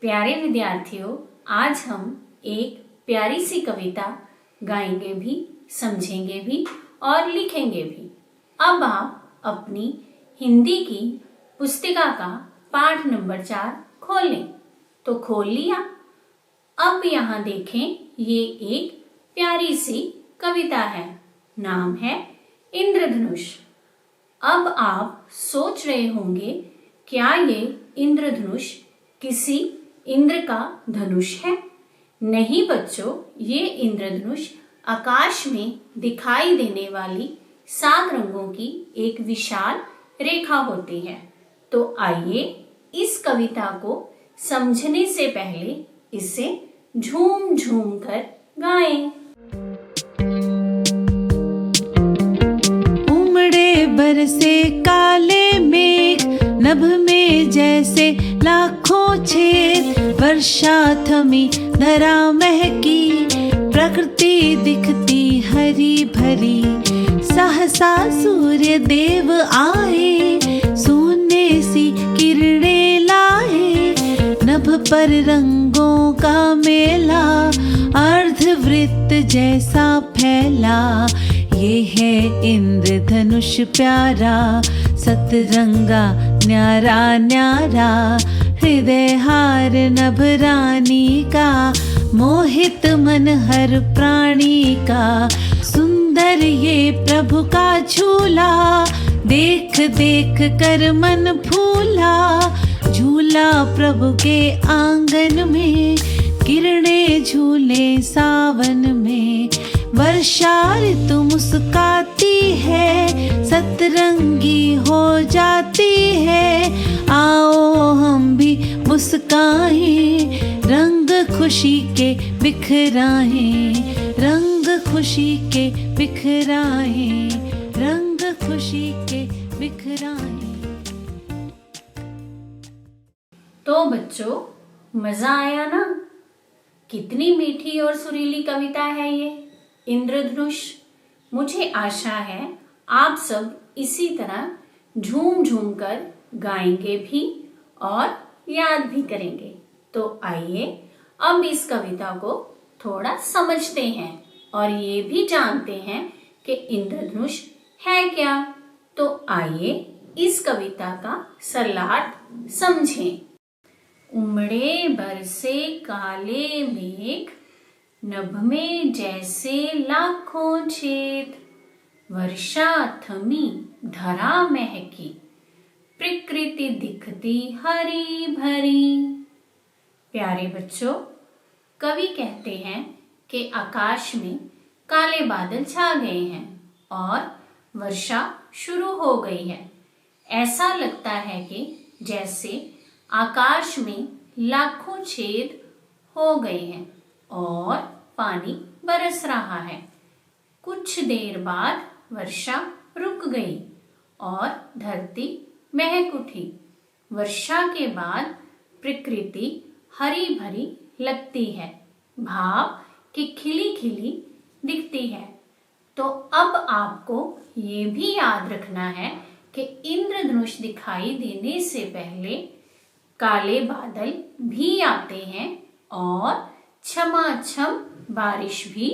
प्यारे विद्यार्थियों, आज हम एक प्यारी सी कविता गाएंगे भी, समझेंगे भी और लिखेंगे भी। अब आप अपनी हिंदी की पुस्तिका का पाठ नंबर 4 खोल लें। तो खोल लिया। अब यहाँ देखें, ये एक प्यारी सी कविता है। नाम है इंद्रधनुष। अब आप सोच रहे होंगे, क्या ये इंद्रधनुष किसी इंद्र का धनुष है? नहीं बच्चों, ये इंद्रधनुष आकाश में दिखाई देने वाली 7 रंगों की एक विशाल रेखा होती है। तो आइए इस कविता को समझने से पहले इसे झूम झूम कर गाएं। उमड़े बरसे काले मेघ, नभ में जैसे लाखों छेद। वर्षा थमी, धरा महकी, प्रकृति दिखती हरी भरी। सहसा सूर्य देव आए, सोने सी किरणें लाए। नभ पर रंगों का मेला, अर्धवृत्त जैसा फैला। ये है इंद्रधनुष प्यारा, सतरंगा न्यारा न्यारा। हृदय हार नभ रानी का, मोहित मन हर प्राणी का। सुंदर ये प्रभु का झूला, देख देख कर मन फूला। झूला प्रभु के आंगन में, किरणें झूले सावन में। वर्षा ऋतु मुस्काती है, सतरंगी हो जाती है। आओ हम भी मुस्काएं, रंग खुशी के बिखराएं। रंग खुशी के बिखराएं, रंग खुशी के बिखराएं। तो बच्चों, मजा आया ना? कितनी मीठी और सुरीली कविता है ये इंद्रधनुष। मुझे आशा है आप सब इसी तरह झूम झूम कर गाएंगे भी और याद भी करेंगे। तो आइए अब इस कविता को थोड़ा समझते हैं और ये भी जानते हैं कि इंद्रधनुष है क्या। तो आइए इस कविता का सरलार्थ समझें। उमड़े बरसे काले मेघ, नभ में जैसे लाखों छेद। वर्षा थमी, धरा महकी, प्रकृति दिखती हरी भरी। प्यारे बच्चों, कवि कहते हैं कि आकाश में काले बादल छा गए हैं और वर्षा शुरू हो गई है। ऐसा लगता है कि जैसे आकाश में लाखों छेद हो गए हैं और पानी बरस रहा है। कुछ देर बाद वर्षा रुक गई और धरती महक उठी। वर्षा के बाद प्रकृति हरी भरी लगती है, भाव कि खिली खिली दिखती है। तो अब आपको ये भी याद रखना है कि इंद्रधनुष दिखाई देने से पहले काले बादल भी आते हैं और छमाछम बारिश भी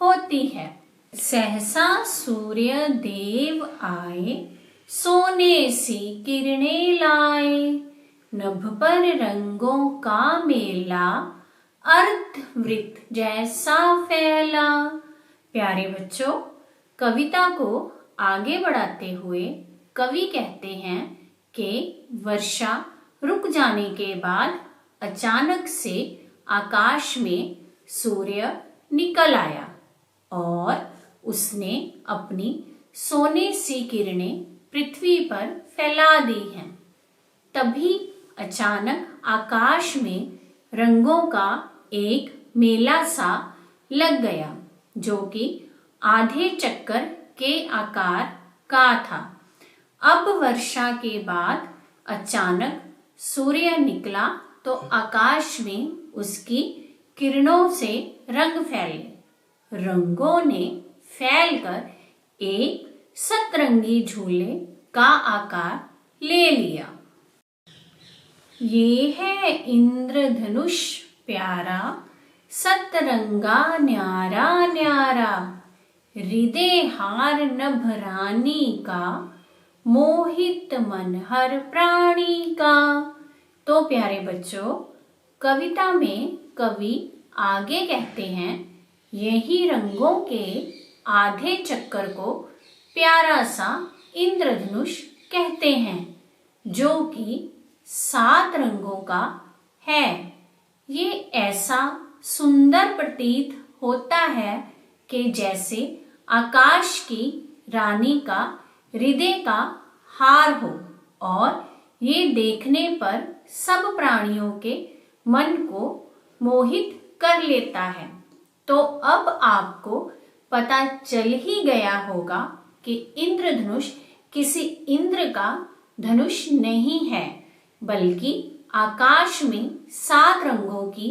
होती है। सहसा सूर्य देव आए, सोने सी किरणें लाए। नभ पर रंगों का मेला, अर्धवृत्त जैसा फैला। प्यारे बच्चों, कविता को आगे बढ़ाते हुए कवि कहते हैं कि वर्षा रुक जाने के बाद अचानक से आकाश में सूर्य निकल आया और उसने अपनी सोने सी किरणें पृथ्वी पर फैला दी हैं। तभी अचानक आकाश में रंगों का एक मेला सा लग गया, जो कि आधे चक्कर के आकार का था। अब वर्षा के बाद अचानक सूर्य निकला तो आकाश में उसकी किरणों से रंग फैले। रंगों ने फैलकर एक सतरंगी झूले का आकार ले लिया। ये है इंद्रधनुष प्यारा, सतरंगा न्यारा न्यारा, हृदय हार नभ रानी का, मोहित मन हर प्राणी का। तो प्यारे बच्चों, कविता में कवि आगे कहते हैं, यही रंगों के आधे चक्कर को प्यारा सा इंद्रधनुष कहते हैं, जो कि 7 रंगों का है। ये ऐसा सुंदर प्रतीत होता है कि जैसे आकाश की रानी का हृदय का हार हो, और ये देखने पर सब प्राणियों के मन को मोहित कर लेता है। तो अब आपको पता चल ही गया होगा कि इंद्रधनुष किसी इंद्र का धनुष नहीं है, बल्कि आकाश में 7 रंगों की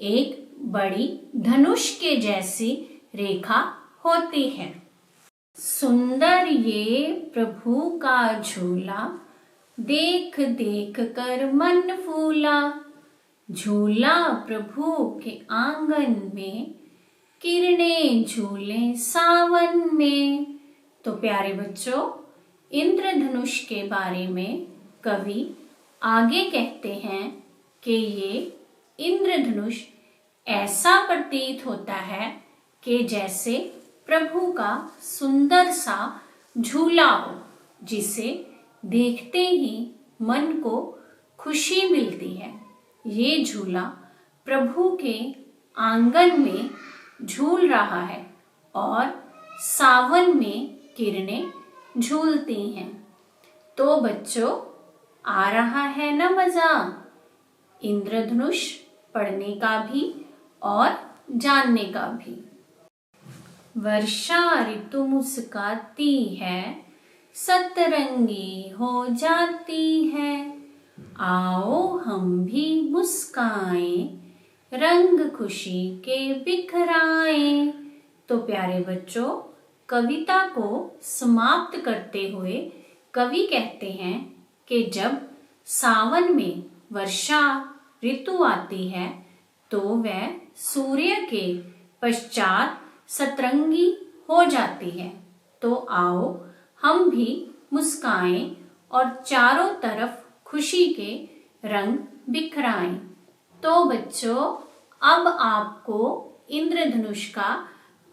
एक बड़ी धनुष के जैसी रेखा होती है। सुंदर ये प्रभु का झूला, देख देख कर मन फूला, झूला प्रभु के आंगन में, किरणें झूले सावन में। तो प्यारे बच्चों, इंद्रधनुष के बारे में कवि आगे कहते हैं कि ये इंद्रधनुष ऐसा प्रतीत होता है कि जैसे प्रभु का सुंदर सा झूला हो, जिसे देखते ही मन को खुशी मिलती है। ये झूला प्रभु के आंगन में झूल रहा है और सावन में किरणें झूलती हैं। तो बच्चों, आ रहा है ना मजा इंद्रधनुष पढ़ने का भी और जानने का भी। वर्षा ऋतु मुस्काती है, सतरंगी हो जाती है, आओ हम भी मुस्काएं, रंग खुशी के बिखराएं। तो प्यारे बच्चों, कविता को समाप्त करते हुए कवि कहते हैं कि जब सावन में वर्षा ऋतु आती है तो वह सूर्य के पश्चात सतरंगी हो जाती है। तो आओ हम भी मुस्काएं और चारों तरफ खुशी के रंग बिखराएं। तो बच्चों, अब आपको इंद्रधनुष का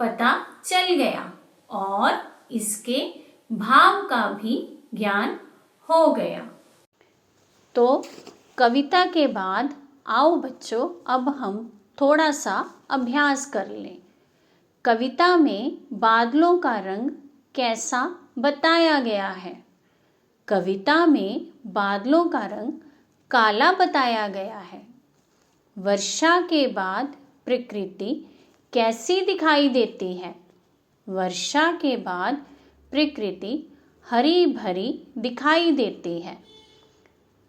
पता चल गया और इसके भाव का भी ज्ञान हो गया। तो कविता के बाद आओ बच्चों, अब हम थोड़ा सा अभ्यास कर लें। कविता में बादलों का रंग कैसा बताया गया है? कविता में बादलों का रंग काला बताया गया है। वर्षा के बाद प्रकृति कैसी दिखाई देती है? वर्षा के बाद प्रकृति हरी भरी दिखाई देती है।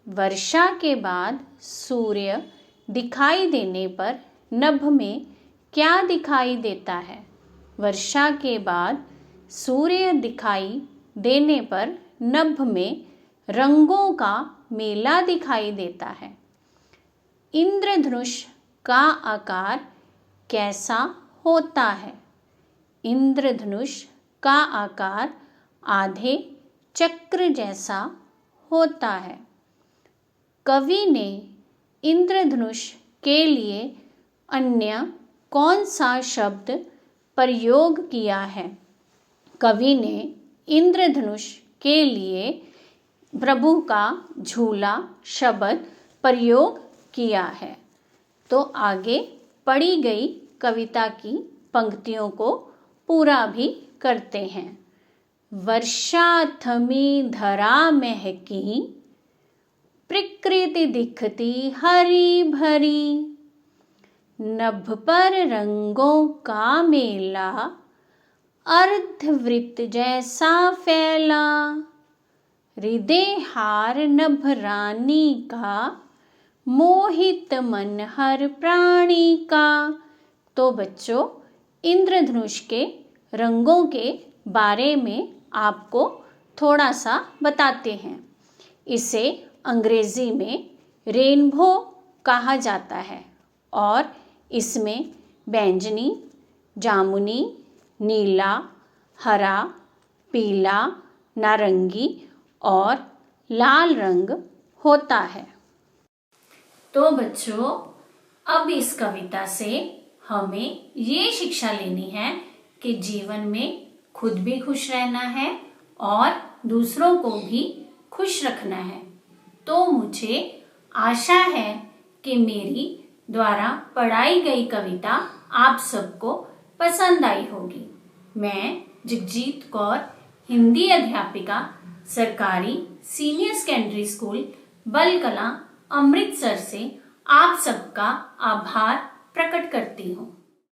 वर्षा के बाद सूर्य दिखाई देने पर नभ में क्या दिखाई देता है? वर्षा के बाद सूर्य दिखाई देने पर नभ में रंगों का मेला दिखाई देता है। इंद्रधनुष का आकार कैसा होता है? इंद्रधनुष का आकार आधे चक्र जैसा होता है। कवि ने इंद्रधनुष के लिए अन्य कौन सा शब्द प्रयोग किया है? कवि ने इंद्रधनुष के लिए प्रभु का झूला शब्द प्रयोग किया है। तो आगे पढ़ी गई कविता की पंक्तियों को पूरा भी करते हैं। वर्षा थमी धरा महकी, प्रकृति दिखती हरी भरी, नभ पर रंगों का मेला, अर्धवृत्त जैसा फैला, हृदय हार नभ रानी का, मोहित मन हर प्राणी का। तो बच्चों, इंद्रधनुष के रंगों के बारे में आपको थोड़ा सा बताते हैं। इसे अंग्रेजी में रेनबो कहा जाता है और इसमें बैंगनी, जामुनी, नीला, हरा, पीला, नारंगी और लाल रंग होता है। तो बच्चों, अब इस कविता से हमें ये शिक्षा लेनी है कि जीवन में खुद भी खुश रहना है और दूसरों को भी खुश रखना है। तो मुझे आशा है कि मेरी द्वारा पढ़ाई गई कविता आप सबको पसंद आई होगी। मैं जगजीत कौर, हिंदी अध्यापिका, सरकारी सीनियर सेकेंडरी स्कूल बलकला, अमृतसर से आप सबका आभार प्रकट करती हूँ।